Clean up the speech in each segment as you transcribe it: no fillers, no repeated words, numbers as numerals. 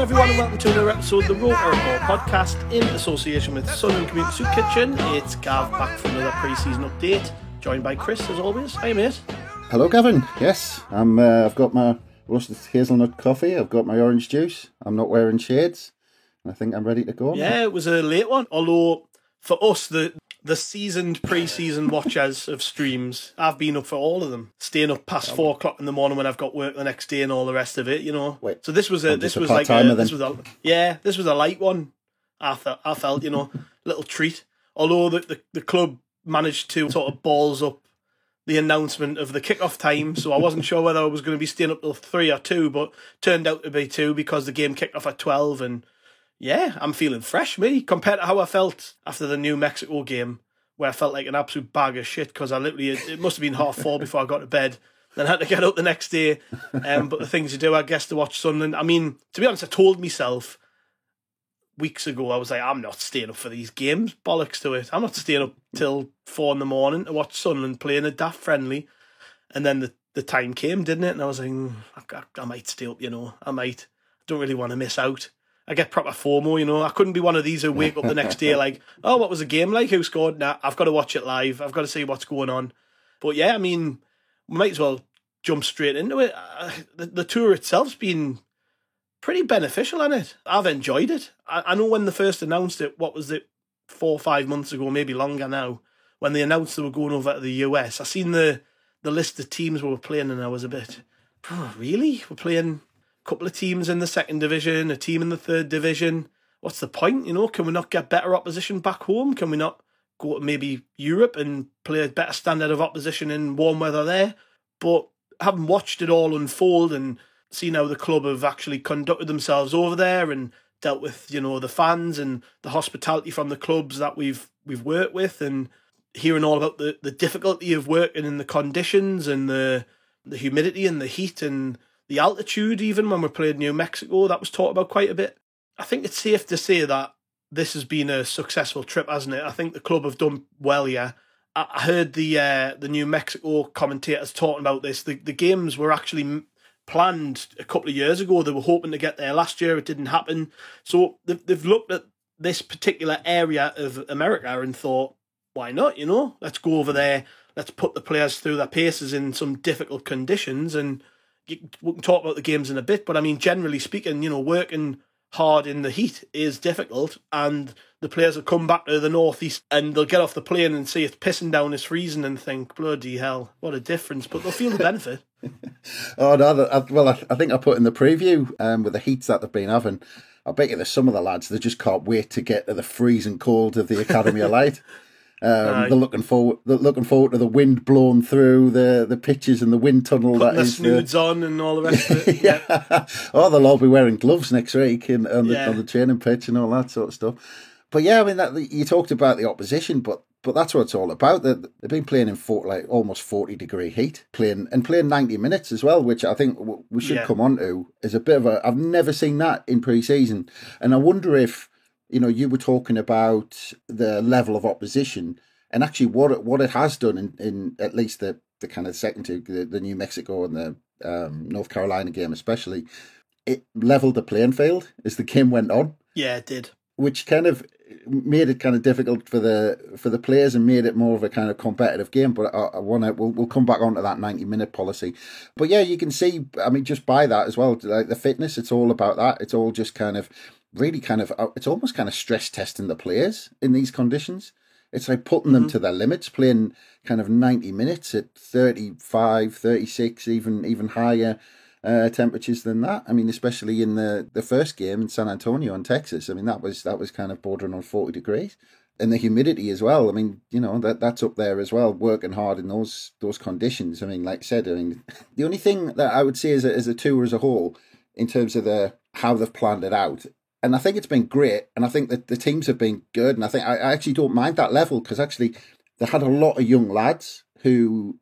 everyone, and welcome to another episode of the Roker Report podcast in association with Sunderland Community Soup Kitchen. It's Gav back for another pre-season update, joined by Chris as always. Hey mate. Hello Gavin. Yes, I've got my roasted hazelnut coffee. I've got my orange juice. I'm not wearing shades. I think I'm ready to go. Yeah, it was a late one. Although for us, the seasoned pre-season watchers of streams, I've been up for all of them, staying up past 4 o'clock in the morning when I've got work the next day and all the rest of it. You know. Wait, so this was a light one. I felt, little treat. Although the club managed to sort of balls up the announcement of the kickoff time, so I wasn't sure whether I was going to be staying up till 3 or 2, but turned out to be 2 because the game kicked off at 12. And yeah, I'm feeling fresh, me, compared to how I felt after the New Mexico game, where I felt like an absolute bag of shit because it must have been 4:30 before I got to bed. Then I had to get up the next day. But the things you do, I guess, to watch Sunderland. I mean, to be honest, I told myself weeks ago, I was like, I'm not staying up for these games. Bollocks to it. I'm not staying up till 4 in the morning to watch Sunderland play in a daft friendly. And then the time came, didn't it? And I was like, I might stay up, I might. I don't really want to miss out. I get proper FOMO, I couldn't be one of these who wake up the next day like, oh, what was the game like? Who scored? Nah, I've got to watch it live. I've got to see what's going on. But yeah, I mean, we might as well jump straight into it. The tour itself's been pretty beneficial, hasn't it? I've enjoyed it. I know when they first announced it, what was it, 4 or 5 months ago, maybe longer now, when they announced they were going over to the US, I seen the list of teams we were playing and I was a bit, really? We're playing couple of teams in the second division, a team in the third division. What's the point? Can we not get better opposition back home? Can we not go to maybe Europe and play a better standard of opposition in warm weather there? But having watched it all unfold and seen how the club have actually conducted themselves over there and dealt with, the fans and the hospitality from the clubs that we've worked with, and hearing all about the difficulty of working in the conditions and the humidity and the heat and the altitude, even when we played New Mexico, that was talked about quite a bit. I think it's safe to say that this has been a successful trip, hasn't it? I think the club have done well, yeah. I heard the New Mexico commentators talking about this. The games were actually planned a couple of years ago. They were hoping to get there last year. It didn't happen. So they've looked at this particular area of America and thought, why not, Let's go over there. Let's put the players through their paces in some difficult conditions, and we can talk about the games in a bit, but I mean, generally speaking, working hard in the heat is difficult, and the players will come back to the northeast and they'll get off the plane and see it's pissing down, it's freezing, and think, bloody hell, what a difference, but they'll feel the benefit. Oh, no, I think I put in the preview with the heats that they've been having, I bet you there's some of the lads that just can't wait to get to the freezing cold of the Academy of Light. They're looking forward to the wind blowing through the pitches and the wind tunnel. Putting the snoods on and all the rest of it. Yeah. Oh, they'll all be wearing gloves next week on the training pitch and all that sort of stuff. But yeah, I mean, you talked about the opposition, but that's what it's all about. They've been playing in almost 40-degree heat, playing 90 minutes as well, which I think we should come on to is a bit of I've never seen that in pre-season, and I wonder if. You were talking about the level of opposition and actually what it has done in at least the kind of second two, the New Mexico and the North Carolina game especially. It leveled the playing field as the game went on. Yeah, it did. Which kind of made it kind of difficult for the players and made it more of a kind of competitive game. But we'll come back onto that 90-minute policy. But yeah, you can see, I mean, just by that as well, like the fitness, it's all about that. It's all just kind of really it's almost kind of stress testing the players in these conditions. It's like putting them to their limits, playing kind of 90 minutes at 35, 36, even higher temperatures than that. I mean, especially in the first game in San Antonio in Texas. I mean, that was kind of bordering on 40 degrees. And the humidity as well. I mean, that's up there as well, working hard in those conditions. I mean, like I said, the only thing that I would say as a tour as a whole, in terms of how they've planned it out, and I think it's been great, and I think that the teams have been good, and I think I actually don't mind that level, because actually they had a lot of young lads who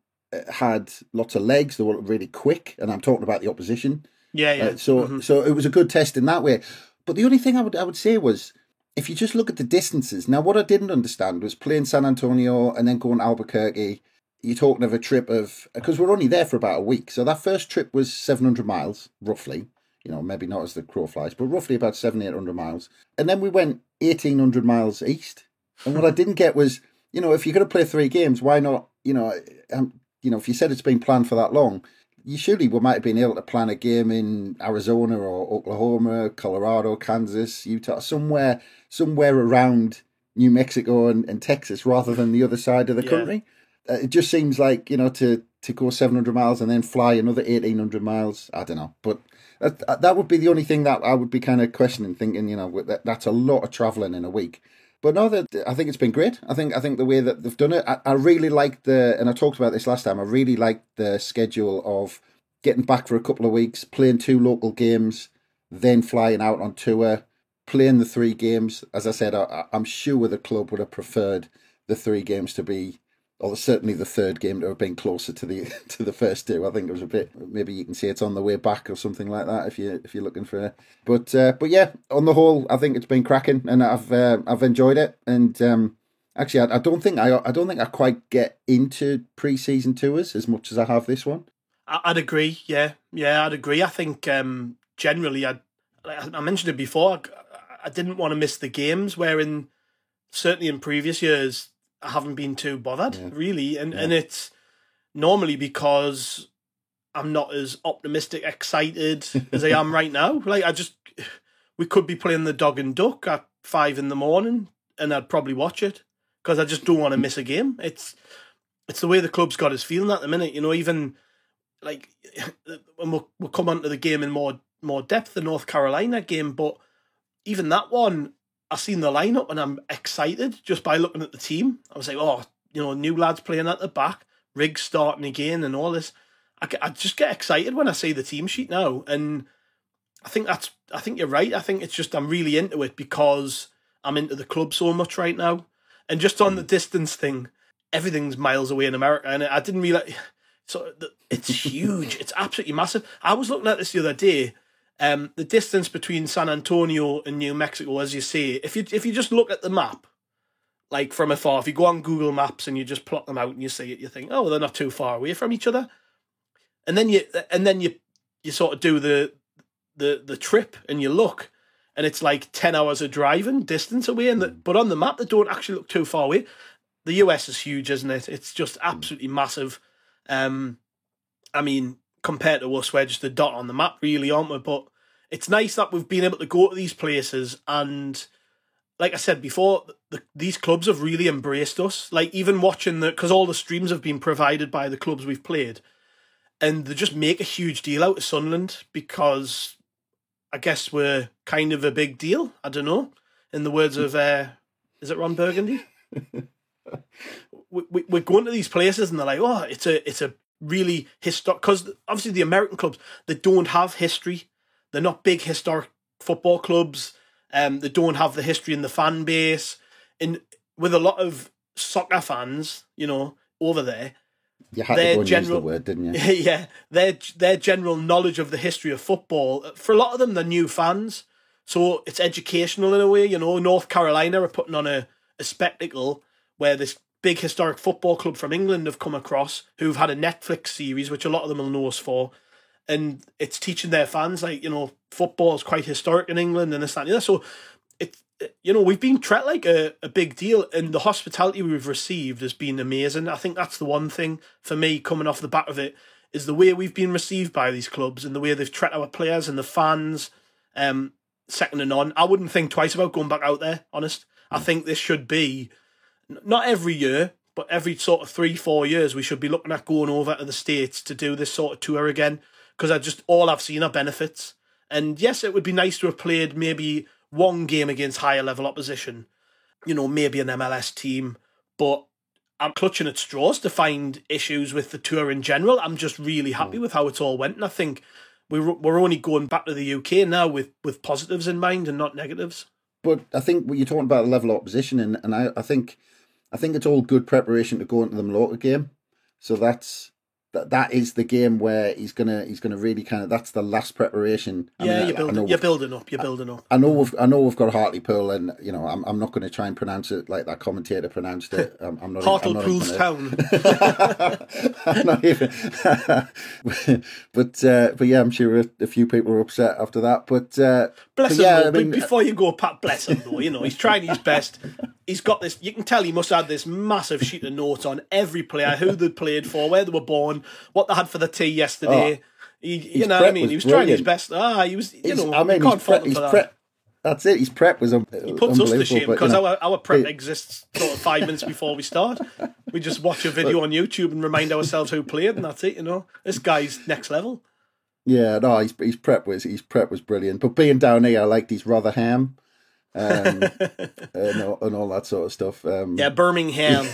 had lots of legs, they were really quick, and I'm talking about the opposition. Yeah. So it was a good test in that way. But the only thing I would say was, if you just look at the distances, now what I didn't understand was playing San Antonio and then going to Albuquerque, you're talking of a trip of, because we're only there for about a week, so that first trip was 700 miles, roughly. maybe not as the crow flies, but roughly about 700-800 miles. And then we went 1,800 miles east. And what I didn't get was, if you're going to play 3 games, why not, if you said it's been planned for that long, we might have been able to plan a game in Arizona or Oklahoma, Colorado, Kansas, Utah, somewhere around New Mexico and Texas rather than the other side of the country. It just seems like, to go 700 miles and then fly another 1,800 miles. I don't know. But that would be the only thing that I would be kind of questioning, thinking, that's a lot of travelling in a week. But no, I think it's been great. I think the way that they've done it, I really like and I talked about this last time, I really like the schedule of getting back for a couple of weeks, playing 2 local games, then flying out on tour, playing the 3 games. As I said, I'm sure the club would have preferred the 3 games to be, or certainly the 3rd game to have been closer to the first 2. I think it was a bit, maybe you can see it's on the way back or something like that if you're looking for it. But yeah, on the whole, I think it's been cracking and I've enjoyed it. And actually, I don't think I quite get into pre-season tours as much as I have this one. I'd agree. Yeah, I'd agree. I think generally, I mentioned it before. I didn't want to miss the games, wherein certainly in previous years I haven't been too bothered, really. And it's normally because I'm not as optimistic, excited as I am right now. Like, we could be playing the Dog and Duck at 5 a.m, and I'd probably watch it because I just don't want to miss a game. It's the way the club's got us feeling at the minute. Even like, and we'll come on to the game in more depth, the North Carolina game, but even that one, I seen the lineup and I'm excited just by looking at the team. I was like, new lads playing at the back, Riggs starting again and all this. I just get excited when I see the team sheet now. And I think you're right. I think it's just, I'm really into it because I'm into the club so much right now. And just on the distance thing, everything's miles away in America. And I didn't realize, so it's huge. It's absolutely massive. I was looking at this the other day. The distance between San Antonio and New Mexico, as you say, if you just look at the map, like from afar, if you go on Google Maps and you just plot them out and you see it, you think, oh, they're not too far away from each other. And then you sort of do the trip and you look, and it's like 10 hours of driving distance away. But on the map, they don't actually look too far away. The US is huge, isn't it? It's just absolutely massive. I mean, compared to us, we're just a dot on the map, really, aren't we? But it's nice that we've been able to go to these places, and like I said before, these clubs have really embraced us. Like, even watching because all the streams have been provided by the clubs we've played, and they just make a huge deal out of Sunderland because I guess we're kind of a big deal. I don't know. In the words of, is it Ron Burgundy? We're going to these places and they're like, oh, it's a really historic, because obviously the American clubs, they don't have history. They're not big historic football clubs. They don't have the history in the fan base. And with a lot of soccer fans, over there, you had to go and use the word, didn't you? Yeah, their general knowledge of the history of football, for a lot of them, they're new fans. So it's educational in a way. North Carolina are putting on a spectacle where this big historic football club from England have come across, who've had a Netflix series, which a lot of them will know us for. And it's teaching their fans, like, football is quite historic in England and this, that, and the other. So we've been treated like a big deal, and the hospitality we've received has been amazing. I think that's the one thing for me coming off the back of it, is the way we've been received by these clubs and the way they've treated our players and the fans, second to none. I wouldn't think twice about going back out there, honest. I think this should be, not every year, but every sort of 3-4 years, we should be looking at going over to the States to do this sort of tour again, because all I've seen are benefits. And yes, it would be nice to have played maybe one game against higher level opposition, maybe an MLS team, but I'm clutching at straws to find issues with the tour in general. I'm just really happy with how it all went, and I think we're only going back to the UK now with positives in mind and not negatives. But I think when you're talking about the level of opposition, and I think it's all good preparation to go into the Mallorca game. So that's that is the game where he's gonna really kind of, that's the last preparation. You're building up. I know we've got Hartlepool, and I'm not going to try and pronounce it like that commentator pronounced it. I'm not. Hartlepool's town. I'm not even. but yeah, I'm sure a few people were upset after that. But bless him. Before you go, Pat, bless him though. He's trying his best. He's got this. You can tell he must have this massive sheet of notes on every player, who they played for, where they were born, what they had for the tea yesterday. He was trying his best. He was. You can't fault him for that. That's it. His prep was unbelievable. He puts us to shame because our prep exists sort of 5 minutes before we start. We just watch a video on YouTube and remind ourselves who played, and that's it. This guy's next level. Yeah, no, his prep was brilliant. But being down here, I liked his Rotherham. And all that sort of stuff. Birmingham.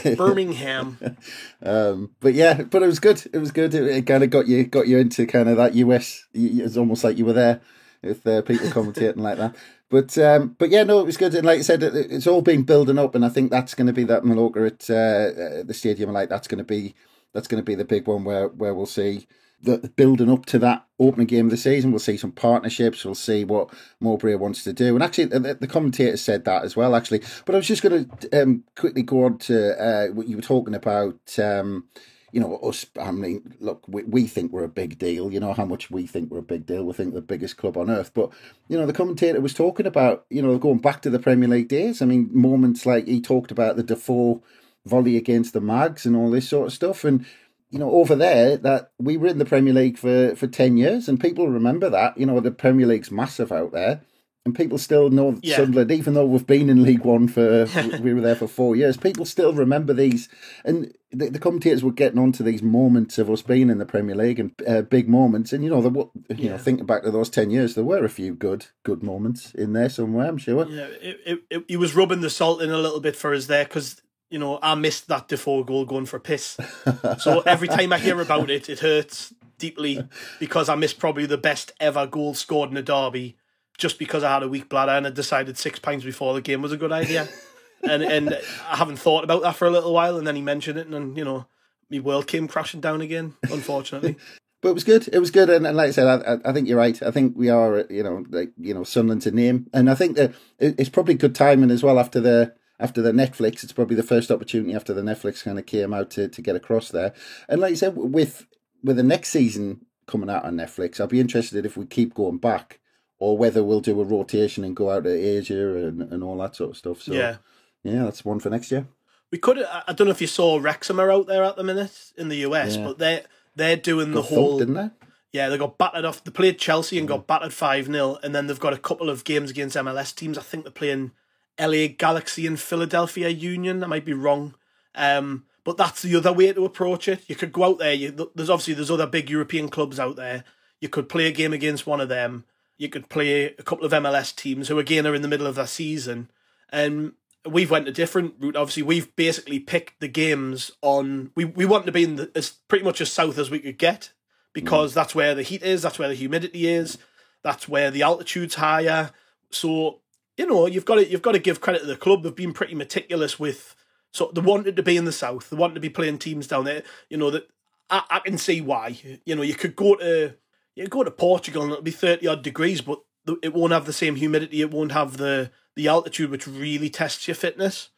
But it was good. It kind of got you into kind of that US. It's almost like you were there with people commentating like that. But it was good. And like I said, it's all been building up, and I think that's going to be that Mallorca at the stadium. Like that's going to be the big one where we'll see the building up to that opening game of the season. We'll see some partnerships. We'll see what Mowbray wants to do. And actually, the commentator said that as well, actually. But I was just going to quickly go on to what you were talking about, us. I mean, look, we think we're a big deal. You know how much we think we're a big deal. We think the biggest club on earth. But, the commentator was talking about, going back to the Premier League days. I mean, moments like he talked about the Defoe volley against the Mags and all this sort of stuff. And, over there, that we were in the Premier League for 10 years, and people remember that. The Premier League's massive out there, and people still know Sunderland, even though we've been in League One we were there for 4 years. People still remember these, and the commentators were getting onto these moments of us being in the Premier League and big moments. And thinking back to those 10 years, there were a few good moments in there somewhere, I'm sure. Yeah, he was rubbing the salt in a little bit for us there because. I missed that Defoe goal going for a piss. So every time I hear about it, it hurts deeply because I missed probably the best ever goal scored in a derby just because I had a weak bladder and I decided 6 pints before the game was a good idea. and I haven't thought about that for a little while, and then he mentioned it, and my world came crashing down again, unfortunately. But it was good. It was good, and like I said, I think you're right. I think we are, Sunderland to name, and I think that it's probably good timing as well after the Netflix. It's probably the first opportunity after the Netflix kind of came out to get across there. And like you said, with the next season coming out on Netflix, I'll be interested if we keep going back or whether we'll do a rotation and go out to Asia and all that sort of stuff. So yeah, that's one for next year. We could. I don't know if you saw Wrexham are out there at the minute in the US, but they're doing the whole. Didn't they? Yeah, they got battered off. They played Chelsea and got battered 5-0, and then they've got a couple of games against MLS teams. I think they're playing LA Galaxy and Philadelphia Union. I might be wrong. But that's the other way to approach it. You could go out there. There's other big European clubs out there. You could play a game against one of them. You could play a couple of MLS teams who, again, are in the middle of their season. And we've went a different route. Obviously, we've basically picked the games on... We want to be in as pretty much as south as we could get because that's where the heat is, that's where the humidity is, that's where the altitude's higher. So... you've got to give credit to the club. They've been pretty meticulous with. So they wanted to be in the south. They wanted to be playing teams down there. That I can see why. You could go to Portugal and it'll be 30 odd degrees, but it won't have the same humidity. It won't have the altitude, which really tests your fitness.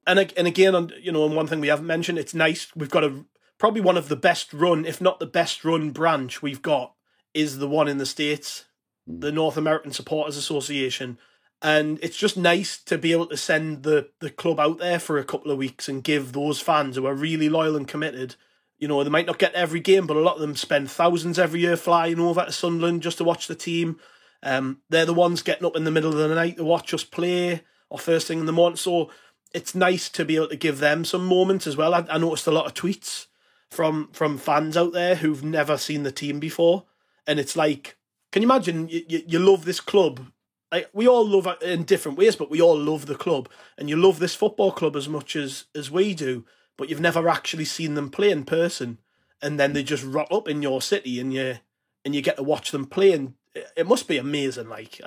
And again, on one thing we haven't mentioned, it's nice. We've got probably one of the best run, if not the best run branch we've got, is the one in the States, the North American Supporters Association. And it's just nice to be able to send the club out there for a couple of weeks and give those fans who are really loyal and committed, they might not get every game, but a lot of them spend thousands every year flying over to Sunderland just to watch the team. They're the ones getting up in the middle of the night to watch us play or first thing in the morning. So it's nice to be able to give them some moments as well. I noticed a lot of tweets from fans out there who've never seen the team before. And it's like, can you imagine you love this club? Like, we all love it in different ways, but we all love the club. And you love this football club as much as we do, but you've never actually seen them play in person. And then they just rock up in your city and you get to watch them play. And it must be amazing. Like,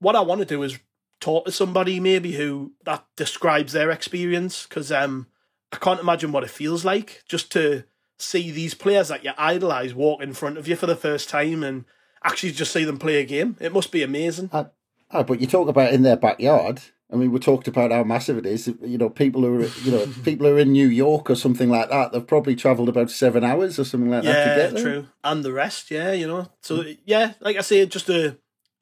what I want to do is talk to somebody maybe who that describes their experience, because I can't imagine what it feels like just to see these players that you idolise walk in front of you for the first time and actually just see them play a game. It must be amazing. But you talk about in their backyard. I mean, we talked about how massive it is. People who are in New York or something like that, they've probably travelled about 7 hours or something like that to get there. True. And the rest, So, like I say, just a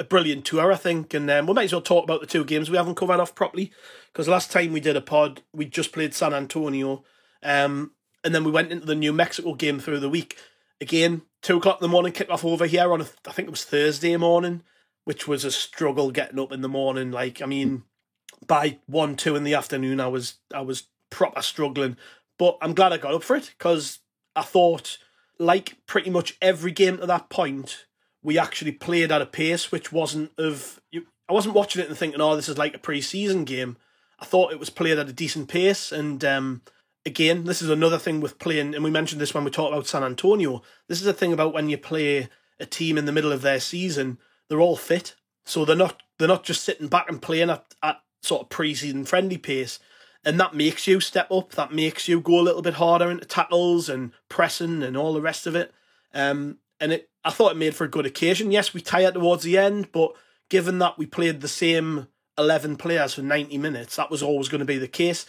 brilliant tour, I think. And we might as well talk about the two games we haven't covered off properly. Because last time we did a pod, we just played San Antonio. And then we went into the New Mexico game through the week. Again, 2 o'clock in the morning, kick off over here on, I think it was Thursday morning, which was a struggle getting up in the morning. By 1, 2 in the afternoon, I was proper struggling. But I'm glad I got up for it, because I thought, like pretty much every game to that point, we actually played at a pace which wasn't I wasn't watching it and thinking, oh, this is like a pre-season game. I thought it was played at a decent pace. And again, this is another thing with playing, and we mentioned this when we talked about San Antonio. This is the thing about when you play a team in the middle of their season, they're all fit. So they're not just sitting back and playing at sort of pre-season friendly pace. And that makes you step up. That makes you go a little bit harder into tackles and pressing and all the rest of it. I thought it made for a good occasion. Yes, we tired towards the end, but given that we played the same 11 players for 90 minutes, that was always going to be the case.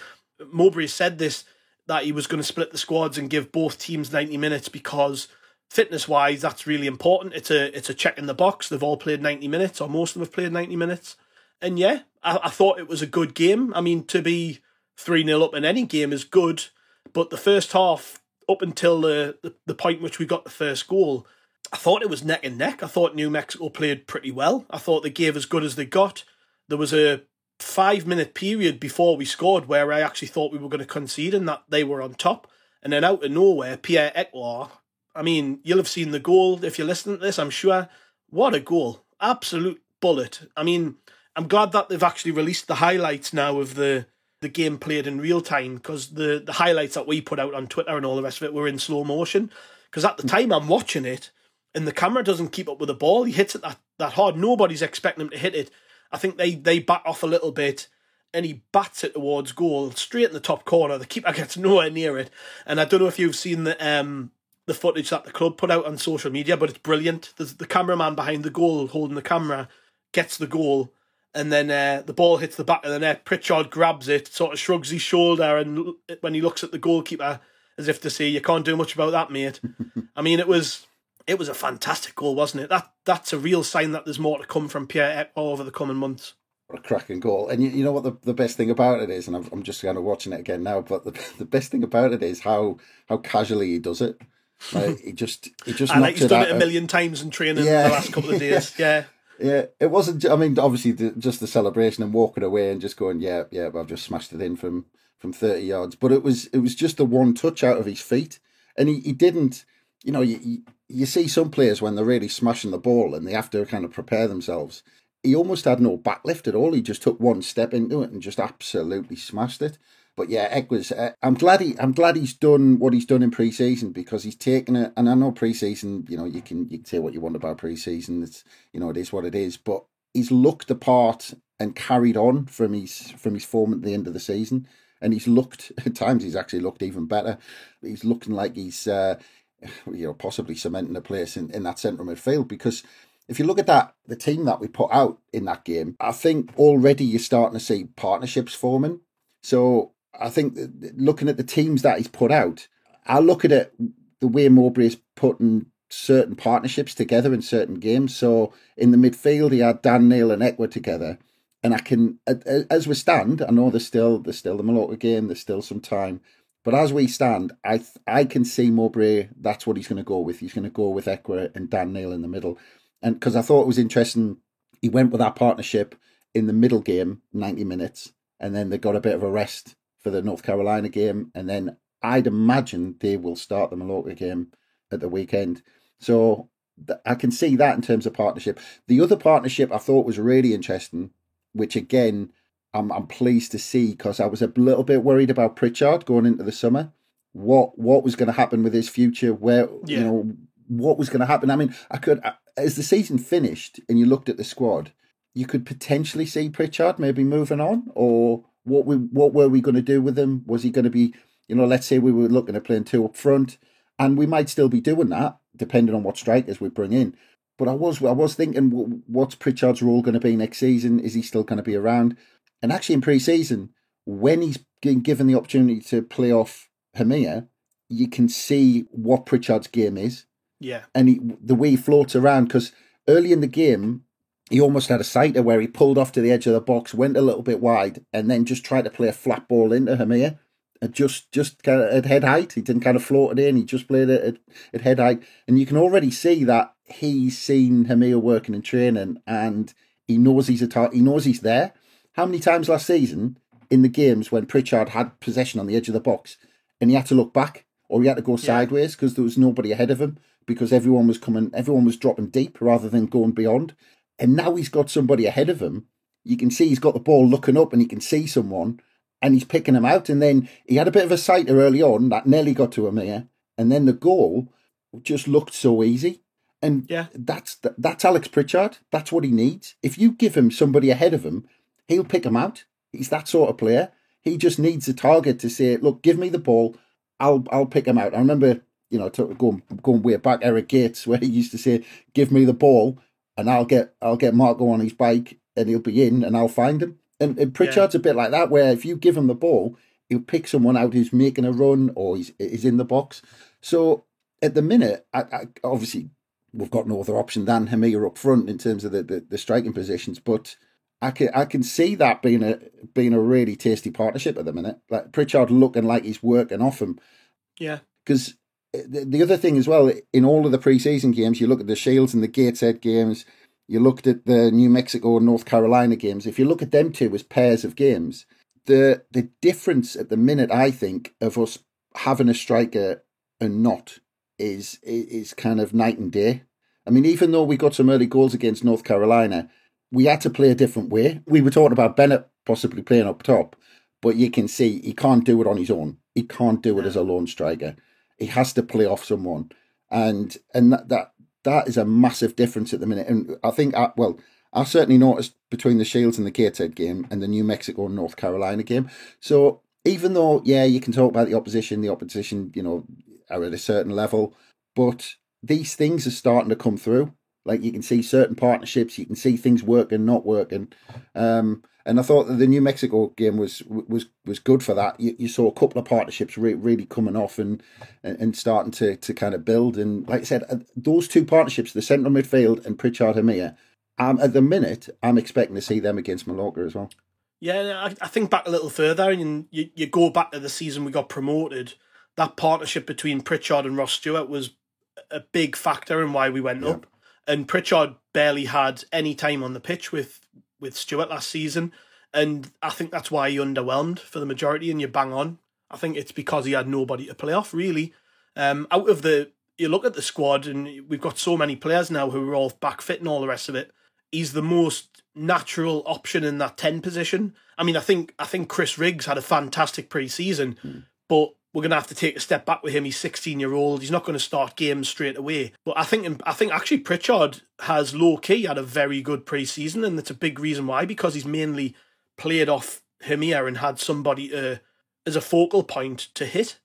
Mowbray said this, that he was going to split the squads and give both teams 90 minutes because fitness-wise, that's really important. It's a check in the box. They've all played 90 minutes, or most of them have played 90 minutes. And yeah, I thought it was a good game. I mean, to be 3-0 up in any game is good, but the first half, up until the point which we got the first goal, I thought it was neck and neck. I thought New Mexico played pretty well. I thought they gave as good as they got. There was a 5-minute period before we scored where I actually thought we were going to concede and that they were on top. And then out of nowhere, Pierre-Ekloir, I mean, you'll have seen the goal if you're listening to this, I'm sure. What a goal. Absolute bullet. I mean, I'm glad that they've actually released the highlights now of the game played in real time, because the highlights that we put out on Twitter and all the rest of it were in slow motion. Because at the time I'm watching it, and the camera doesn't keep up with the ball. He hits it that hard. Nobody's expecting him to hit it. I think they back off a little bit, and he bats it towards goal, straight in the top corner. The keeper gets nowhere near it. And I don't know if you've seen the footage that the club put out on social media, but it's brilliant. There's the cameraman behind the goal holding the camera, gets the goal, and then the ball hits the back of the net. Pritchard grabs it, sort of shrugs his shoulder, and when he looks at the goalkeeper, as if to say, you can't do much about that, mate. I mean, it was a fantastic goal, wasn't it? That's a real sign that there's more to come from Pierre-Ekloir over the coming months. What a cracking goal. And you know what the best thing about it is, and I'm just kind of watching it again now, but the best thing about it is how casually he does it. Like, he just and like he's done it a million times in training the last couple of days. Yeah. Yeah, it wasn't. I mean, obviously, just the celebration and walking away and just going, yeah, I've just smashed it in from 30 yards. But it was just the one touch out of his feet, and he didn't. You know, you see some players when they're really smashing the ball and they have to kind of prepare themselves. He almost had no backlift at all. He just took one step into it and just absolutely smashed it. But yeah, Eggers, I'm glad he's done what he's done in pre-season, because he's taken it. And I know pre-season, you know, you can say what you want about pre-season. It's, you know, it is what it is. But he's looked the part and carried on from his form at the end of the season. And he's looked, at times he's actually looked even better. He's looking like he's, possibly cementing a place in that centre midfield, because if you look at the team that we put out in that game, I think already you're starting to see partnerships forming. So I think looking at the teams that he's put out, I look at it the way Mowbray is putting certain partnerships together in certain games. So in the midfield, he had Dan Neil and Ekwa together. And I can, as we stand, I know there's still the Mallorca game, there's still some time. But as we stand, I can see Mowbray, that's what he's going to go with. He's going to go with Ekwa and Dan Neil in the middle. And because I thought it was interesting, he went with that partnership in the middle game, 90 minutes. And then they got a bit of a rest for the North Carolina game. And then I'd imagine they will start the Mallorca game at the weekend. So I can see that in terms of partnership. The other partnership I thought was really interesting, which again, I'm pleased to see, because I was a little bit worried about Pritchard going into the summer. What was going to happen with his future? What was going to happen? I mean, as the season finished and you looked at the squad, you could potentially see Pritchard maybe moving on, or what were we going to do with him? Was he going to be, let's say we were looking at playing two up front. And we might still be doing that, depending on what strikers we bring in. But I was thinking, what's Pritchard's role going to be next season? Is he still going to be around? And actually, in pre-season, when he's been given the opportunity to play off Hamia, you can see what Pritchard's game is. Yeah. And the way he floats around, because early in the game, he almost had a sighter where he pulled off to the edge of the box, went a little bit wide, and then just tried to play a flat ball into Hamia. Just kind of at head height. He didn't kind of float it in. He just played it at head height. And you can already see that he's seen Hamia working in training, and he knows he knows he's there. How many times last season in the games when Pritchard had possession on the edge of the box and he had to look back or he had to go sideways because there was nobody ahead of him because everyone was dropping deep rather than going beyond. And now he's got somebody ahead of him. You can see he's got the ball looking up and he can see someone. And he's picking him out. And then he had a bit of a sighter early on that nearly got to Hamia. And then the goal just looked so easy. And that's Alex Pritchard. That's what he needs. If you give him somebody ahead of him, he'll pick him out. He's that sort of player. He just needs a target to say, look, give me the ball. I'll pick him out. I remember, going way back, Eric Gates, where he used to say, give me the ball and I'll get Marco on his bike and he'll be in and I'll find him. And Pritchard's a bit like that, where if you give him the ball, he'll pick someone out who's making a run or he's in the box. So at the minute, I obviously, we've got no other option than Hamia up front in terms of the striking positions, but I can see that being a really tasty partnership at the minute. Like Pritchard looking like he's working off him. Yeah. Because the other thing as well, in all of the pre-season games, you look at the Shields and the Gateshead games, you looked at the New Mexico and North Carolina games. If you look at them two as pairs of games, the difference at the minute, I think, of us having a striker and not is kind of night and day. I mean, even though we got some early goals against North Carolina, we had to play a different way. We were talking about Bennett possibly playing up top, but you can see he can't do it on his own. He can't do it as a lone striker. He has to play off someone, and that is a massive difference at the minute. And I think, I certainly noticed between the Shields and the Gateshead game and the New Mexico and North Carolina game. So even though, you can talk about the opposition, are at a certain level, but these things are starting to come through. Like you can see certain partnerships, you can see things working, not working. And I thought that the New Mexico game was good for that. You saw a couple of partnerships really coming off and starting to kind of build. And like I said, those two partnerships, the central midfield and Pritchard Hamia, at the minute, I'm expecting to see them against Mallorca as well. Yeah, I think back a little further, and you go back to the season we got promoted. That partnership between Pritchard and Ross Stewart was a big factor in why we went up. And Pritchard barely had any time on the pitch with Stewart last season. And I think that's why he underwhelmed for the majority, and you bang on. I think it's because he had nobody to play off, really. You look at the squad, and we've got so many players now who are all back fit and all the rest of it. He's the most natural option in that 10 position. I mean, I think Chris Riggs had a fantastic pre-season, but we're going to have to take a step back with him. He's 16-year-old. He's not going to start games straight away. But I think actually Pritchard has low-key had a very good pre-season, and that's a big reason why, because he's mainly played off Hamia and had somebody as a focal point to hit.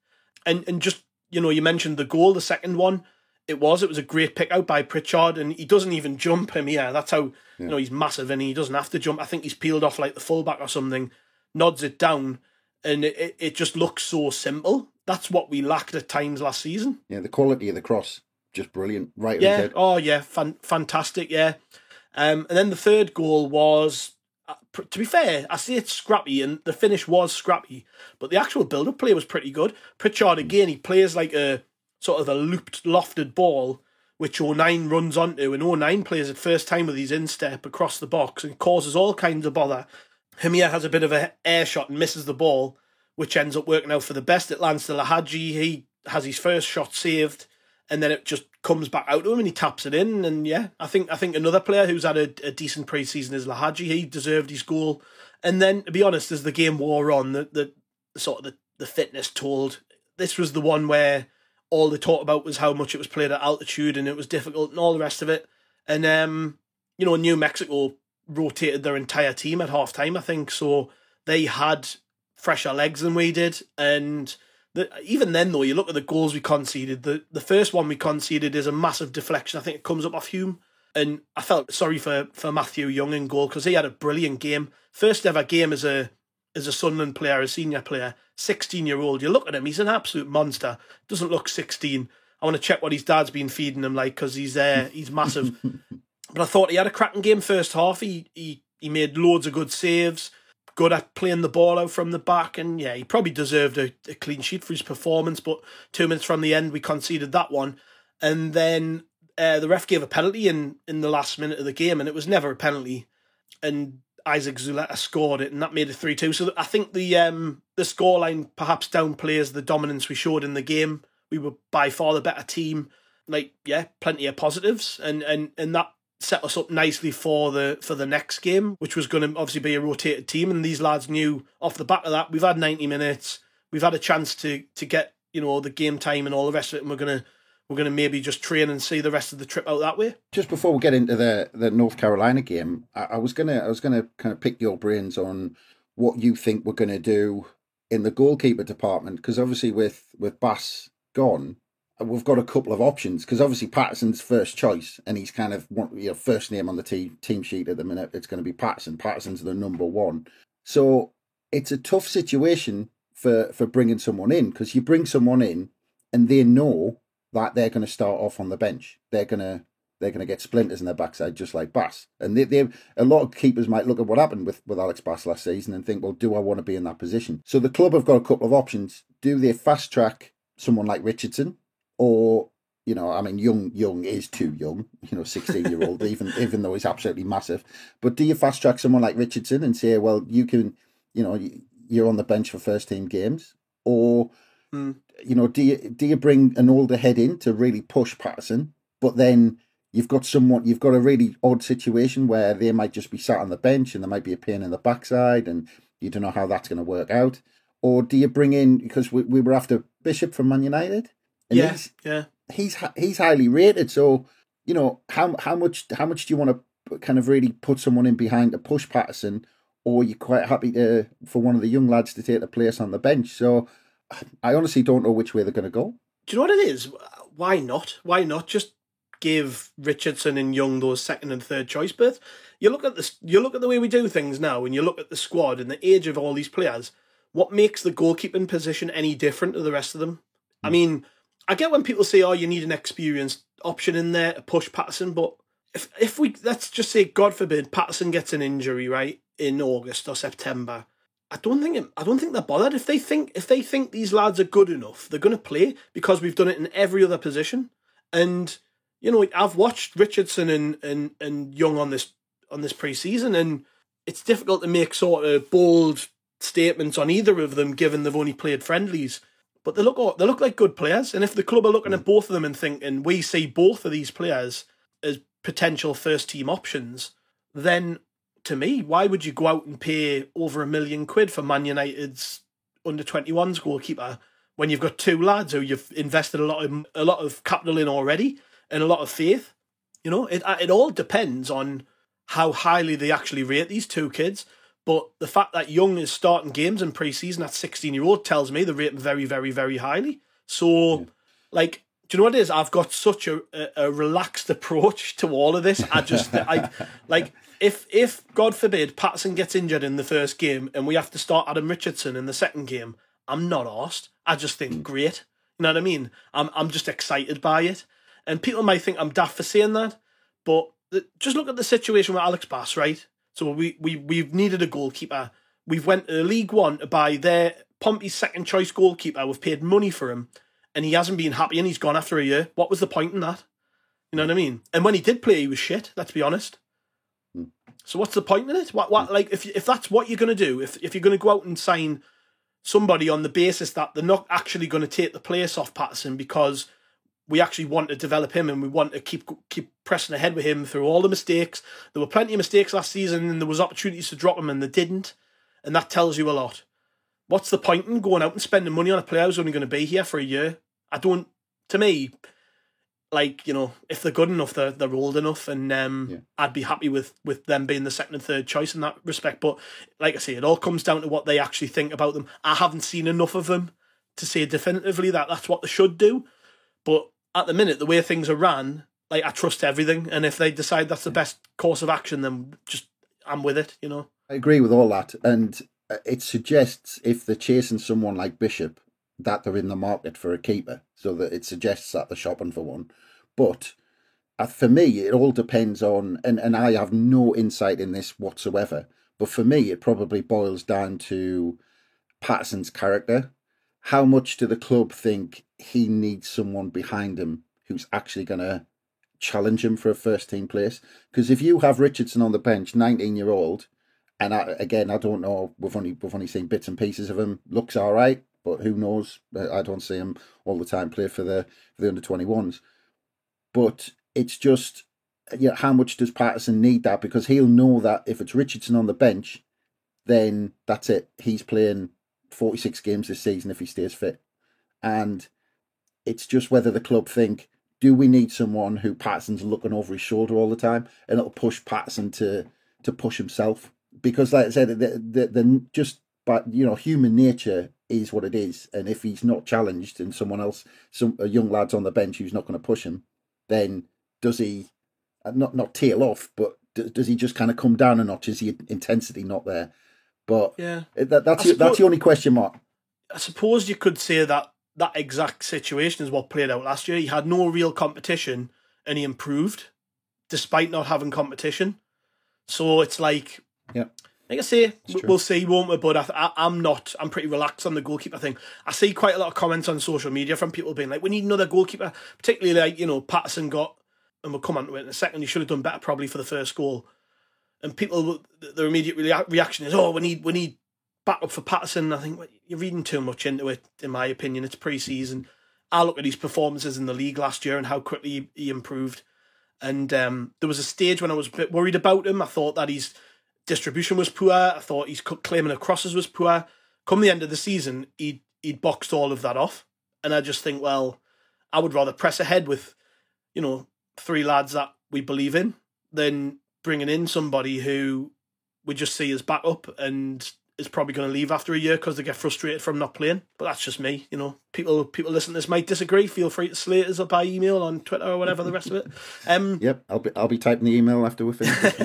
And just, you mentioned the goal, the second one. It was a great pick out by Pritchard, and he doesn't even jump Hamia. That's how, he's massive and he doesn't have to jump. I think he's peeled off like the fullback or something, nods it down, and it just looks so simple. That's what we lacked at times last season. Yeah, the quality of the cross, just brilliant. Right on his head. Oh, yeah, fantastic, yeah. And then the third goal was, to be fair, I say it's scrappy, and the finish was scrappy, but the actual build-up play was pretty good. Pritchard, again, he plays like a sort of a looped, lofted ball, which O'Nien runs onto, and O'Nien plays it first time with his instep across the box and causes all kinds of bother. Hamia has a bit of an air shot and misses the ball, which ends up working out for the best. It lands to Lahaji. He has his first shot saved, and then it just comes back out to him and he taps it in. And I think another player who's had a decent pre-season is Lahaji. He deserved his goal. And then, to be honest, as the game wore on, the sort of the fitness told. This was the one where all they talked about was how much it was played at altitude and it was difficult and all the rest of it. And, New Mexico rotated their entire team at half-time, I think. So they had fresher legs than we did, and Even then, though, you look at the goals we conceded. The first one we conceded is a massive deflection. I think it comes up off Hume. And I felt sorry for Matthew Young in goal because he had a brilliant game. First ever game as a Sunderland player, a senior player, 16-year-old. You look at him, he's an absolute monster. Doesn't look 16. I want to check what his dad's been feeding him like because he's massive. But I thought he had a cracking game first half. He made loads of good saves, good at playing the ball out from the back, and yeah, he probably deserved a clean sheet for his performance. But 2 minutes from the end, we conceded that one, and then the ref gave a penalty in the last minute of the game, and it was never a penalty. And Isaac Zuleta scored it, and that made it 3-2. So I think the scoreline perhaps downplays the dominance we showed in the game. We were by far the better team. Like, yeah, plenty of positives, and that set us up nicely for the next game, which was going to obviously be a rotated team. And these lads knew off the back of that, we've had 90 minutes, we've had a chance to get the game time and all the rest of it, and we're gonna maybe just train and see the rest of the trip out that way. Just before we get into the North Carolina game, I was gonna kind of pick your brains on what you think we're gonna do in the goalkeeper department, because obviously with Bass gone, we've got a couple of options, because obviously Patterson's first choice, and he's kind of first name on the team sheet at the minute. It's going to be Patterson. Patterson's the number one, so it's a tough situation for bringing someone in, because you bring someone in and they know that they're going to start off on the bench. They're going to get splinters in their backside, just like Bass. And they a lot of keepers might look at what happened with Alex Bass last season and think, well, do I want to be in that position? So the club have got a couple of options. Do they fast track someone like Richardson? Or, Young is too young, 16-year-old, even though he's absolutely massive. But do you fast track someone like Richardson and say, well, you can, you're on the bench for first team games? Or, do you bring an older head in to really push Patterson, but then you've got a really odd situation where they might just be sat on the bench and there might be a pain in the backside and you don't know how that's going to work out? Or do you bring in, because we were after Bishop from Man United? And he's highly rated. So, how much do you want to kind of really put someone in behind to push Patterson, or are you quite happy for one of the young lads to take the place on the bench? So I honestly don't know which way they're going to go. Do you know what it is? Why not? Why not just give Richardson and Young those second and third choice berths? You look at the way we do things now, and you look at the squad and the age of all these players. What makes the goalkeeping position any different to the rest of them? I mean, I get when people say, oh, you need an experienced option in there to push Patterson, but if we, let's just say, God forbid, Patterson gets an injury, right, in August or September, I don't think they're bothered. If they think these lads are good enough, they're going to play, because we've done it in every other position. And, I've watched Richardson and Young on this pre-season, and it's difficult to make sort of bold statements on either of them, given they've only played friendlies. But they look like good players, and if the club are looking at both of them and thinking we see both of these players as potential first team options, then to me, why would you go out and pay over £1 million for Man United's under-21s goalkeeper when you've got two lads who you've invested a lot of capital in already and a lot of faith? It all depends on how highly they actually rate these two kids. But the fact that Young is starting games in pre-season at 16-year-old tells me they rate him very, very, very highly. So, do you know what it is? I've got such a relaxed approach to all of this. If God forbid Patterson gets injured in the first game and we have to start Adam Richardson in the second game, I'm not arsed. I just think great. You know what I mean? I'm just excited by it. And people might think I'm daft for saying that, but just look at the situation with Alex Bass, right? So we've needed a goalkeeper. We've went to League One to buy their Pompey's second choice goalkeeper. We've paid money for him, and he hasn't been happy, and he's gone after a year. What was the point in that? You know what I mean? And when he did play, he was shit. Let's be honest. So what's the point in it? What if that's what you're going to do? If you're going to go out and sign somebody on the basis that they're not actually going to take the place off Patterson because we actually want to develop him and we want to keep pressing ahead with him through all the mistakes. There were plenty of mistakes last season and there was opportunities to drop him and they didn't. And that tells you a lot. What's the point in going out and spending money on a player who's only going to be here for a year? To me, if they're good enough, they're old enough, and I'd be happy with them being the second and third choice in that respect. But like I say, it all comes down to what they actually think about them. I haven't seen enough of them to say definitively that that's what they should do. But at the minute, the way things are ran, like, I trust everything. And if they decide that's the best course of action, then just I'm with it, you know. I agree with all that. And it suggests if they're chasing someone like Bishop, that they're in the market for a keeper. So that it suggests that they're shopping for one. But for me, it all depends on, and I have no insight in this whatsoever, but for me, it probably boils down to Patterson's character. How much do the club think he needs someone behind him who's actually going to challenge him for a first team place? Because if you have Richardson on the bench, 19-year-old, and I don't know, we've only seen bits and pieces of him, looks all right, but who knows? I don't see him all the time play for the under-21s. But it's just, how much does Patterson need that? Because he'll know that if it's Richardson on the bench, then that's it. He's playing 46 games this season if he stays fit. And it's just whether the club think, do we need someone who Patterson's looking over his shoulder all the time, and it'll push Patterson to push himself? Because, like I said, human nature is what it is. And if he's not challenged and someone else, a young lad's on the bench who's not going to push him, then does he not tail off, but does he just kind of come down a notch? Is the intensity not there? But yeah, that's the only question mark. I suppose you could say that exact situation is what played out last year. He had no real competition and he improved despite not having competition. So it's like, yeah, like I say, we'll see, won't we? But I'm pretty relaxed on the goalkeeper thing. I see quite a lot of comments on social media from people being like, we need another goalkeeper, particularly like, Patterson got, and we'll come on to it in a second, he should have done better probably for the first goal. And people, their immediate reaction is, we need backup for Patterson. I think you're reading too much into it, in my opinion. It's pre-season. I look at his performances in the league last year and how quickly he improved. And there was a stage when I was a bit worried about him. I thought that his distribution was poor. I thought his claiming of crosses was poor. Come the end of the season, he'd boxed all of that off. And I just think, well, I would rather press ahead with, 3 lads that we believe in than bringing in somebody who we just see as backup and is probably going to leave after a year because they get frustrated from not playing. But that's just me, People listen to this might disagree. Feel free to slate us up by email on Twitter or whatever, the rest of it. Yep, I'll be typing the email after we're finished.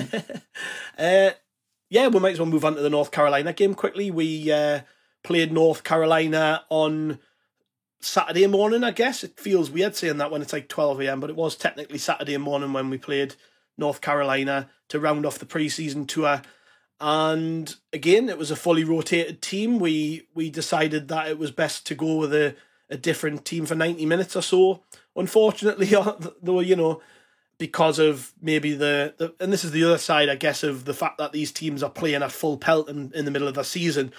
We might as well move on to the North Carolina game quickly. We played North Carolina on Saturday morning, I guess. It feels weird saying that when it's like 12 a.m, but it was technically Saturday morning when we played North Carolina to round off the pre-season tour. And again, it was a fully rotated team. We decided that it was best to go with a different team for 90 minutes or so. Unfortunately, though, because of maybe the and this is the other side, I guess, of the fact that these teams are playing at full pelt in the middle of the season.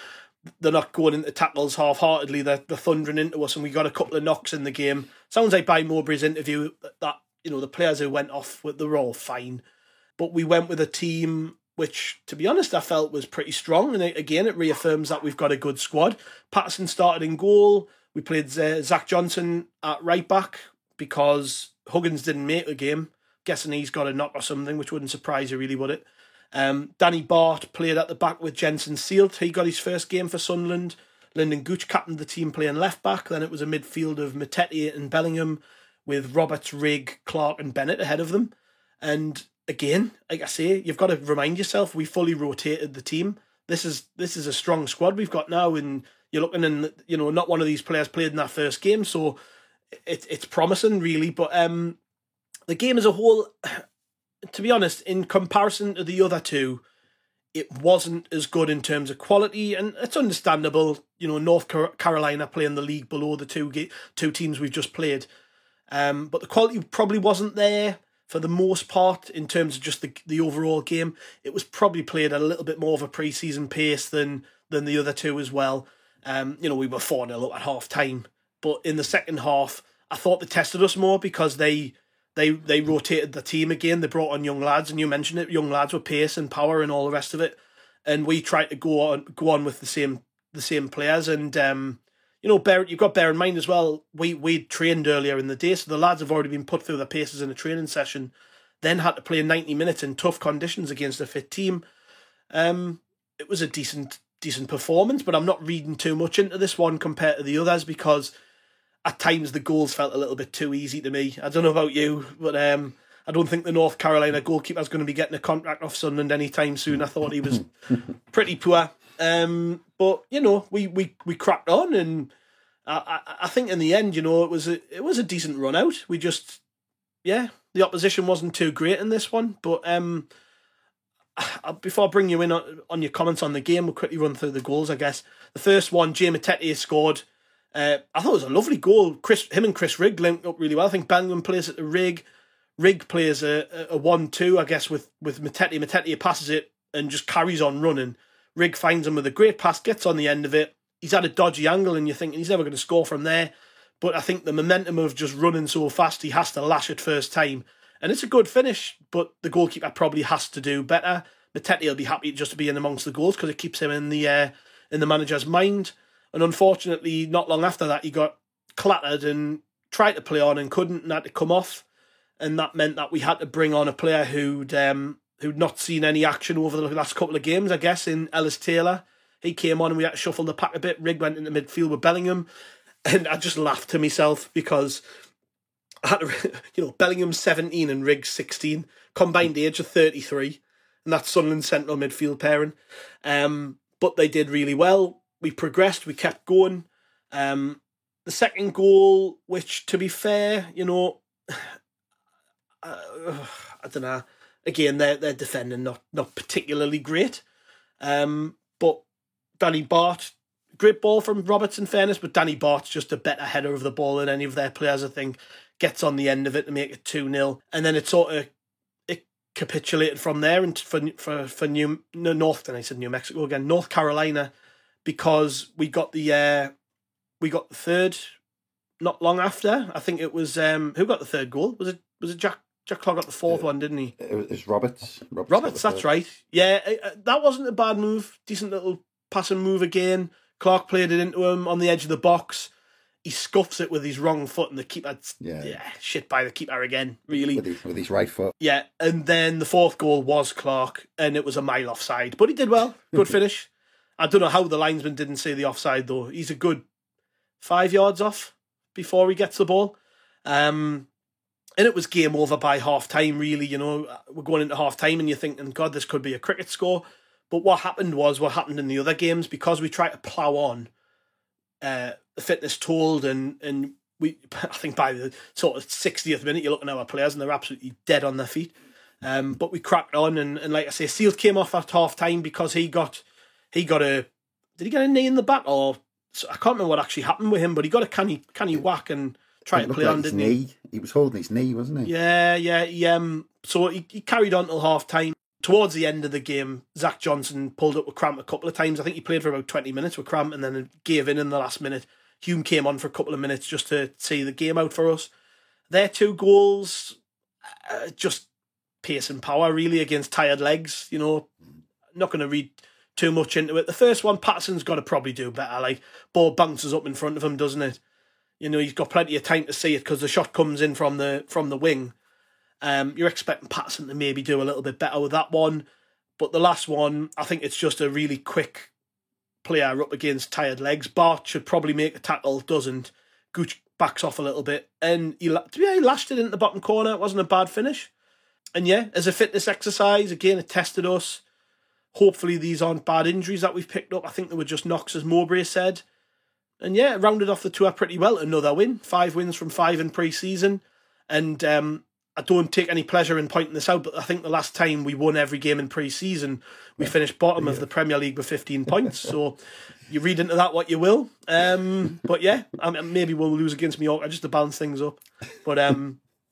They're not going into tackles half-heartedly. They're thundering into us, and we got a couple of knocks in the game. Sounds like by Mowbray's interview that the players who went off, they were all fine. But we went with a team which, to be honest, I felt was pretty strong. And again, it reaffirms that we've got a good squad. Patterson started in goal. We played Zach Johnson at right back because Huggins didn't make the game. Guessing he's got a knock or something, which wouldn't surprise you really, would it? Danny Bart played at the back with Jensen Sealt. He got his first game for Sunderland. Lyndon Gooch captained the team playing left back. Then it was a midfield of Matete and Bellingham with Roberts, Rigg, Clark and Bennett ahead of them. And again, like I say, you've got to remind yourself, we fully rotated the team. This is a strong squad we've got now, and you're looking in, not one of these players played in that first game, so it's promising really. But the game as a whole, to be honest, in comparison to the other two, it wasn't as good in terms of quality, and it's understandable. North Carolina playing the league below the two teams we've just played, but the quality probably wasn't there for the most part in terms of just the overall game. It was probably played at a little bit more of a pre-season pace than the other two as well. We were 4-0 up at half time, but in the second half, I thought they tested us more because they rotated the team again. They brought on young lads, and you mentioned it, young lads with pace and power and all the rest of it. And we tried to go on with the same players. And you've got to bear in mind as well, we trained earlier in the day, so the lads have already been put through their paces in a training session, then had to play 90 minutes in tough conditions against a fit team. It was a decent decent performance, but I'm not reading too much into this one compared to the others because at times the goals felt a little bit too easy to me. I don't know about you, but I don't think the North Carolina goalkeeper's going to be getting a contract off Sunderland anytime soon. I thought he was pretty poor. But, you know, we cracked on, and I think in the end, you know, it was a decent run out. We just, the opposition wasn't too great in this one. But before I bring you in on your comments on the game, we'll quickly run through the goals, I guess. The first one, Jay Matete scored. I thought it was a lovely goal. Him and Chris Rigg linked up really well. I think Bellingham plays at the Rigg. Rigg plays a 1-2, I guess, with Matete. Matete passes it and just carries on running. Rigg finds him with a great pass, gets on the end of it. He's at a dodgy angle and you're thinking he's never going to score from there. But I think the momentum of just running so fast, he has to lash it first time. And it's a good finish, but the goalkeeper probably has to do better. Matete will be happy just to be in amongst the goals because it keeps him in the manager's mind. And unfortunately, not long after that, he got clattered and tried to play on and couldn't, and had to come off. And that meant that we had to bring on a player who'd not seen any action over the last couple of games, I guess, in Ellis Taylor. He came on and we had to shuffle the pack a bit. Rigg went into midfield with Bellingham. And I just laughed to myself because I had to, you know, Bellingham's 17 and Rigg 16, combined age of 33. And that's Sunderland's central midfield pairing. But they did really well. We progressed, we kept going. The second goal, which, to be fair, you know, I don't know. Again, they're defending not particularly great. But Danny Bart, great ball from Roberts in fairness, but Danny Bart's just a better header of the ball than any of their players, I think. Gets on the end of it to make it 2-0. And then it sort of capitulated from there and for New Mexico again, North Carolina, because we got the third not long after. I think it was who got the third goal? Was it Jack Clark got the fourth one, didn't he? It was Roberts. Roberts, that's right. Yeah, that wasn't a bad move. Decent little passing move again. Clark played it into him on the edge of the box. He scuffs it with his wrong foot, and the keeper, shit by the keeper again, really. With his right foot. Yeah, and then the fourth goal was Clark, and it was a mile offside. But he did well. Good finish. I don't know how the linesman didn't see the offside, though. He's a good 5 yards off before he gets the ball. And it was game over by half-time, really. You know, we're going into half-time, and you're thinking, God, this could be a cricket score. But what happened was what happened in the other games, because we tried to plough on. The fitness told, and we, I think by the sort of 60th minute, you're looking at our players and they're absolutely dead on their feet. But we cracked on, and like I say, Seals came off at half time because he got a, did he get a knee in the back, or I can't remember what actually happened with him, but he got a canny whack and tried to play on, didn't he? He was holding his knee, wasn't he? Yeah. So he carried on till half time. Towards the end of the game, Zach Johnson pulled up with cramp a couple of times. I think he played for about 20 minutes with cramp and then gave in the last minute. Hume came on for a couple of minutes just to see the game out for us. Their two goals, just pace and power, really, against tired legs. You know, not going to read too much into it. The first one, Patterson's got to probably do better. Like, ball bounces up in front of him, doesn't it? You know, he's got plenty of time to see it because the shot comes in from the wing. You're expecting Patterson to maybe do a little bit better with that one. But the last one, I think it's just a really quick player up against tired legs. Bart should probably make a tackle, doesn't. Gooch backs off a little bit. And he lashed it into the bottom corner. It wasn't a bad finish. And yeah, as a fitness exercise, again, it tested us. Hopefully these aren't bad injuries that we've picked up. I think they were just knocks, as Mowbray said. And yeah, it rounded off the tour pretty well. Another win. 5 wins from 5 in pre-season. And I don't take any pleasure in pointing this out, but I think the last time we won every game in pre-season, we finished bottom of the Premier League with 15 points. So you read into that what you will. But yeah, maybe we'll lose against Mallorca just to balance things up. But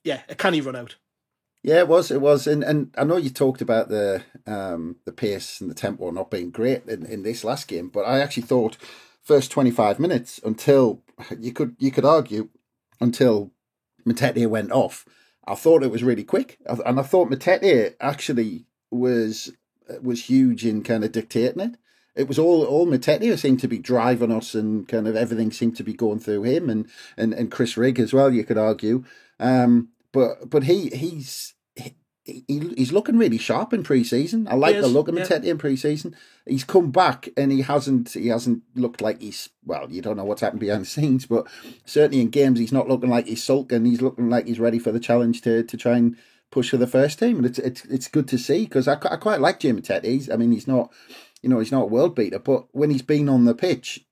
yeah, a canny run out. Yeah, it was, and I know you talked about the pace and the tempo not being great in this last game, but I actually thought first 25 minutes until you could argue until Matete went off. I thought it was really quick, and I thought Matete actually was huge in kind of dictating it. It was all Matete who seemed to be driving us, and kind of everything seemed to be going through him, and Chris Rigg as well. You could argue, but he he's looking really sharp in pre-season. I like the look of Matete in pre-season. He's come back and he hasn't looked like he's, well, you don't know what's happened behind the scenes, but certainly in games he's not looking like he's sulking. He's looking like he's ready for the challenge to try and push for the first team, and it's good to see, because I quite like Jay Matete. I mean, he's not, he's not a world beater, but when he's been on the pitch,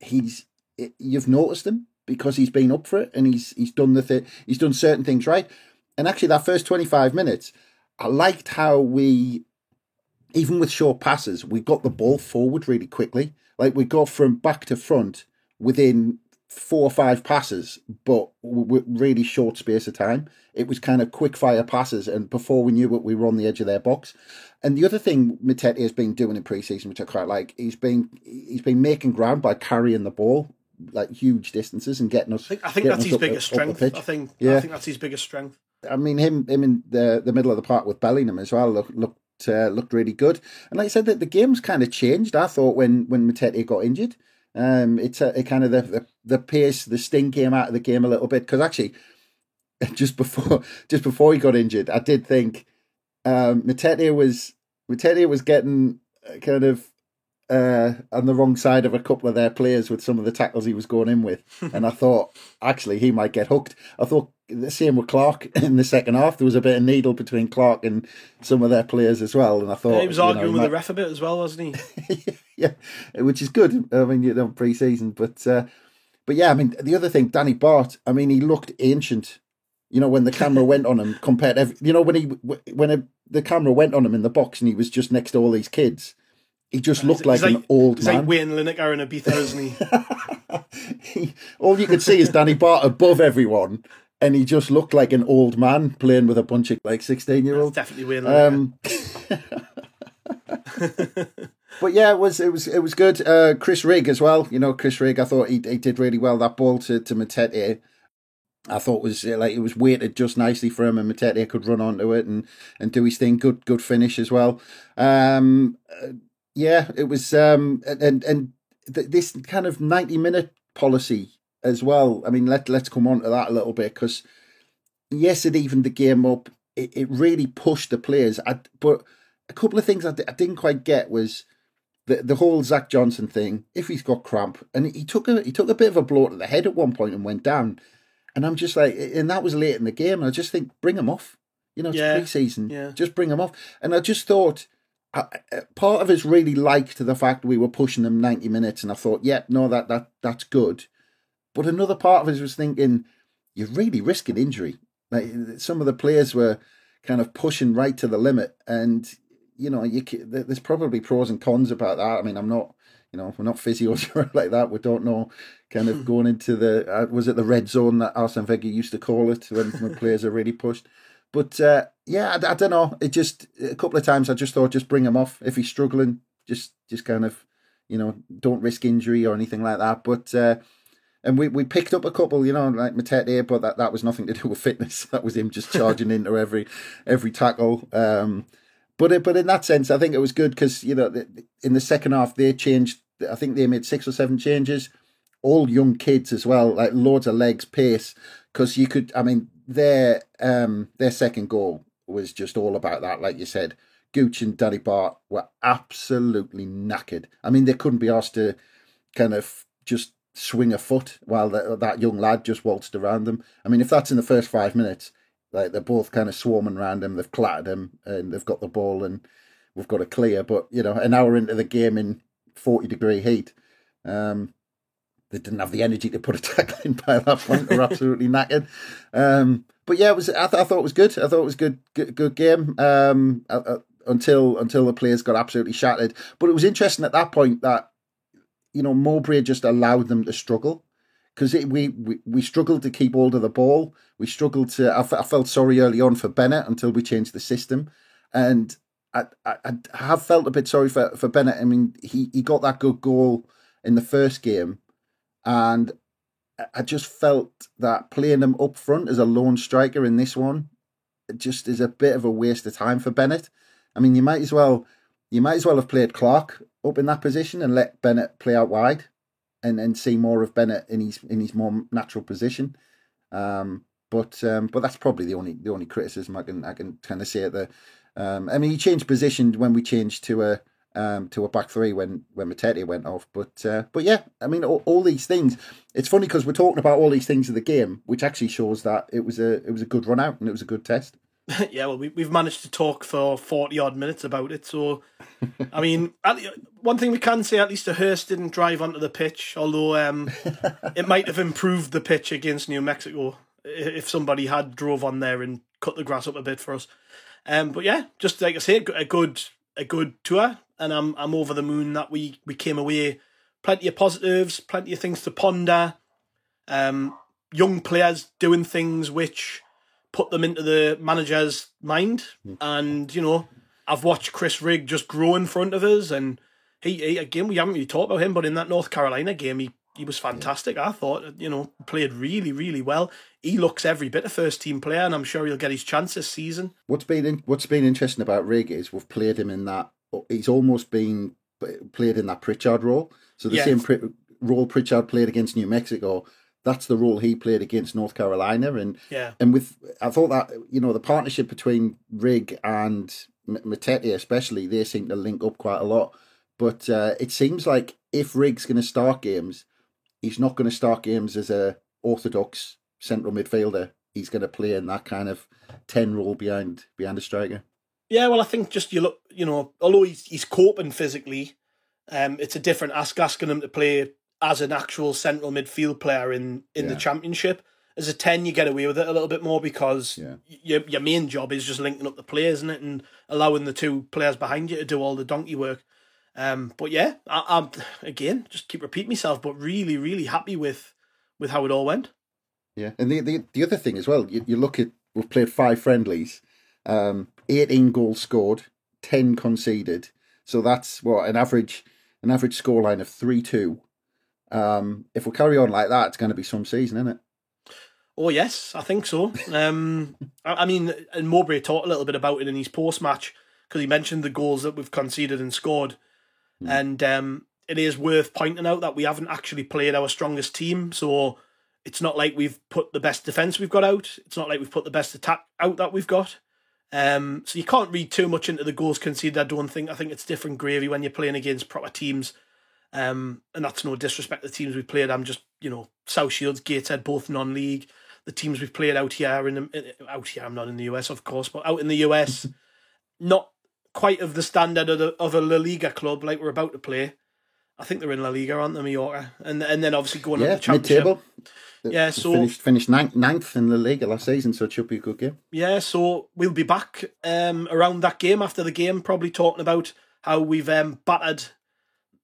you've noticed him because he's been up for it, and he's done he's done certain things right. And actually, that first 25 minutes, I liked how we, even with short passes, we got the ball forward really quickly. Like, we got from back to front within 4 or 5 passes, but with really short space of time. It was kind of quick fire passes, and before we knew it, we were on the edge of their box. And the other thing Matete has been doing in pre-season, which I quite like, he's been making ground by carrying the ball like huge distances and getting us. I think that's his biggest strength. I think that's his biggest strength. I mean, him in the middle of the park with Bellingham as well looked really good. And like I said, that the game's kind of changed. I thought when Matete got injured, it kind of the pace, the sting came out of the game a little bit, because actually just before he got injured, I did think Matete was getting kind of on the wrong side of a couple of their players with some of the tackles he was going in with. And I thought, actually, he might get hooked. I thought the same with Clark in the second half. There was a bit of needle between Clark and some of their players as well. And I thought... he was arguing with the ref a bit as well, wasn't he? Yeah, which is good. I mean, pre-season. But yeah, I mean, the other thing, Danny Bart, I mean, he looked ancient. When the camera went on him, compared to... when the camera went on him in the box and he was just next to all these kids... He just looked like an old man. He's like Wayne Lineker in Ibiza, isn't he? All you could see is Danny Bart above everyone, and he just looked like an old man playing with a bunch of 16-year-olds. Definitely Wayne Lineker. But yeah, it was good. Chris Rigg as well. Chris Rigg, I thought he did really well. That ball to Matete, I thought it was weighted just nicely for him, and Matete could run onto it and do his thing. Good finish as well. Yeah, it was, and this kind of 90-minute policy as well. I mean, let's come on to that a little bit, because yes, it evened the game up. It really pushed the players. But a couple of things I didn't quite get was the whole Zach Johnson thing. If he's got cramp, and he took a bit of a blow to the head at one point and went down, and I'm just like, and that was late in the game, and I just think, bring him off. It's pre-season, just bring him off. And I just thought, part of us really liked the fact we were pushing them 90 minutes, and I thought, that's good. But another part of us was thinking, you're really risking injury. Like, some of the players were kind of pushing right to the limit, and there's probably pros and cons about that. I mean, I'm not, we're not physios or like that. We don't know, kind of going into the was it the red zone that Arsene Wenger used to call it when players are really pushed. But I don't know. It just, a couple of times I just thought, just bring him off. If he's struggling, just kind of, don't risk injury or anything like that. But and we picked up a couple, like Matete, but that was nothing to do with fitness. That was him just charging into every tackle. But in that sense, I think it was good, because in the second half they changed. I think they made 6 or 7 changes, all young kids as well, like loads of legs, pace. Because you could, I mean, their second goal was just all about that. Like you said, Gooch and Danny Bart were absolutely knackered. I mean, they couldn't be asked to kind of just swing a foot while that young lad just waltzed around them. I mean, if that's in the first 5 minutes, like, they're both kind of swarming around him, they've clattered him, and they've got the ball, and we've got a clear. But an hour into the game in 40-degree heat, they didn't have the energy to put a tackle in by that point. They're absolutely knackered. But yeah, I thought it was good. I thought it was good game until the players got absolutely shattered. But it was interesting at that point that Mowbray just allowed them to struggle, because we struggled to keep hold of the ball. We struggled to. I felt sorry early on for Bennett until we changed the system, and I have felt a bit sorry for Bennett. I mean, he got that good goal in the first game, and I just felt that playing him up front as a lone striker in this one just is a bit of a waste of time for Bennett. I mean, you might as well have played Clark up in that position and let Bennett play out wide, and see more of Bennett in his more natural position. But that's probably the only criticism I can kind of say at the. I mean, he changed position when we changed to a back three when Matete went off. But yeah, I mean, all these things. It's funny because we're talking about all these things in the game, which actually shows that it was a good run out and it was a good test. Yeah, well, we've managed to talk for 40 odd minutes about it. So, I mean, one thing we can say, at least Hurst didn't drive onto the pitch, although it might have improved the pitch against New Mexico if somebody had drove on there and cut the grass up a bit for us. But yeah, just like I say, a good tour, and I'm over the moon that we came away. Plenty of positives, plenty of things to ponder. Young players doing things which put them into the manager's mind. And, you know, I've watched Chris Rigg just grow in front of us, and he again, we haven't really talked about him, but in that North Carolina game, he was fantastic. I thought, you know, played really, really well. He looks every bit a first team player, and I'm sure he'll get his chance this season. What's been interesting about Rigg is we've played him in that. He's almost been played in that Pritchard role. So the same role Pritchard played against New Mexico, that's the role he played against North Carolina. And I thought that, you know, the partnership between Rigg and Matete especially, they seem to link up quite a lot. But it seems like if Rigg's going to start games, he's not going to start games as a orthodox central midfielder. He's going to play in that kind of 10 role behind a striker. Yeah, well, I think just you look, you know, although he's coping physically, it's a different asking him to play as an actual central midfield player in the championship. As a 10, you get away with it a little bit more because your main job is just linking up the players, isn't it, and allowing the two players behind you to do all the donkey work. But yeah, I'm again just keep repeating myself, but really, really happy with how it all went. Yeah, and the other thing as well, you look at, we've played 5 friendlies, 18 goals scored, 10 conceded. So that's what an average scoreline of 3-2. If we carry on like that, it's going to be some season, isn't it? Oh yes, I think so. I mean, and Mowbray talked a little bit about it in his post-match because he mentioned the goals that we've conceded and scored, and it is worth pointing out that we haven't actually played our strongest team. So it's not like we've put the best defence we've got out. It's not like we've put the best attack out that we've got. So you can't read too much into the goals conceded. I think it's different gravy when you're playing against proper teams. And that's no disrespect to the teams we've played. I'm just, you know, South Shields, Gateshead, both non-league. The teams we've played out here, I'm not in the US, of course, but out in the US, not quite of the standard of a La Liga club like we're about to play. I think they're in La Liga, aren't they, Mallorca? And then obviously going up the championship. Mid-table. Yeah, so finished ninth in La Liga last season, so it should be a good game. Yeah, so we'll be back around that game, after the game, probably talking about how we've battered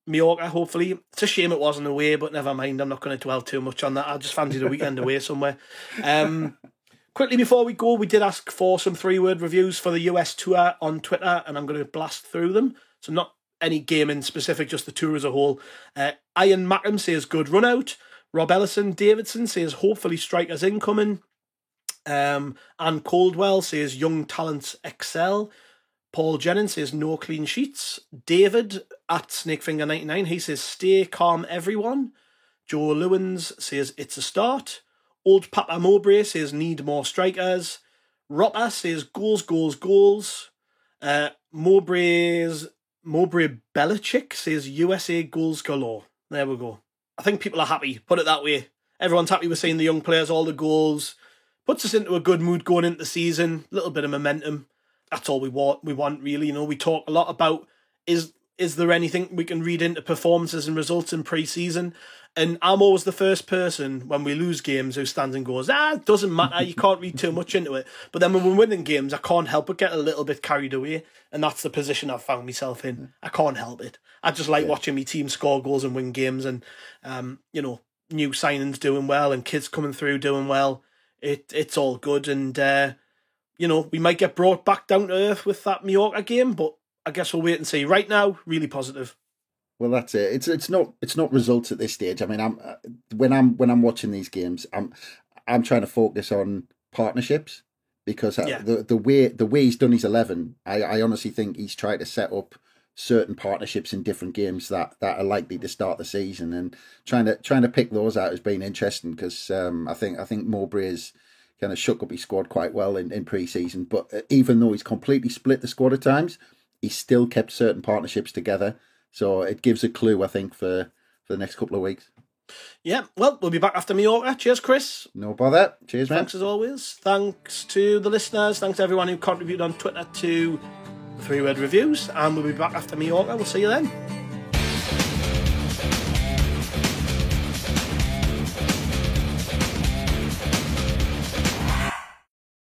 Mallorca, hopefully. It's a shame it wasn't away, but never mind. I'm not going to dwell too much on that. I just fancied a weekend away somewhere. Quickly before we go, we did ask for some 3-word reviews for the US tour on Twitter, and I'm going to blast through them. So not any game in specific, just the tour as a whole. Ian Mackham says good run out. Rob Ellison Davidson says hopefully strikers incoming. Anne Coldwell says young talents excel. Paul Jennings says no clean sheets. David at Snakefinger99, he says stay calm everyone. Joe Lewins says it's a start. Old Papa Mowbray says need more strikers. Rotter says goals. Mowbray Belichick says USA goals galore. There we go. I think people are happy, put it that way. Everyone's happy with seeing the young players, all the goals. Puts us into a good mood going into the season. A little bit of momentum. That's all we want really. You know, we talk a lot about is there anything we can read into performances and results in pre-season? And I'm always the first person when we lose games who stands and goes, it doesn't matter, you can't read too much into it. But then when we're winning games, I can't help but get a little bit carried away. And that's the position I've found myself in. I can't help it. I just like watching my team score goals and win games, and you know, new signings doing well and kids coming through doing well. It's all good, and you know, we might get brought back down to earth with that Mallorca game, but I guess we'll wait and see. Right now, really positive. Well, that's it. It's not results at this stage. I mean, when I'm watching these games, I'm trying to focus on partnerships, because the way he's done his 11, I honestly think he's tried to set up certain partnerships in different games that are likely to start the season, and trying to pick those out has been interesting, because I think Mowbray is kind of shook up his squad quite well in pre-season. But even though he's completely split the squad at times, he's still kept certain partnerships together. So it gives a clue, I think, for the next couple of weeks. Yeah, well, we'll be back after Mallorca. Cheers, Chris. No bother. Cheers, man. Thanks as always. Thanks to the listeners. Thanks to everyone who contributed on Twitter to the 3 Word Reviews. And we'll be back after Mallorca. We'll see you then.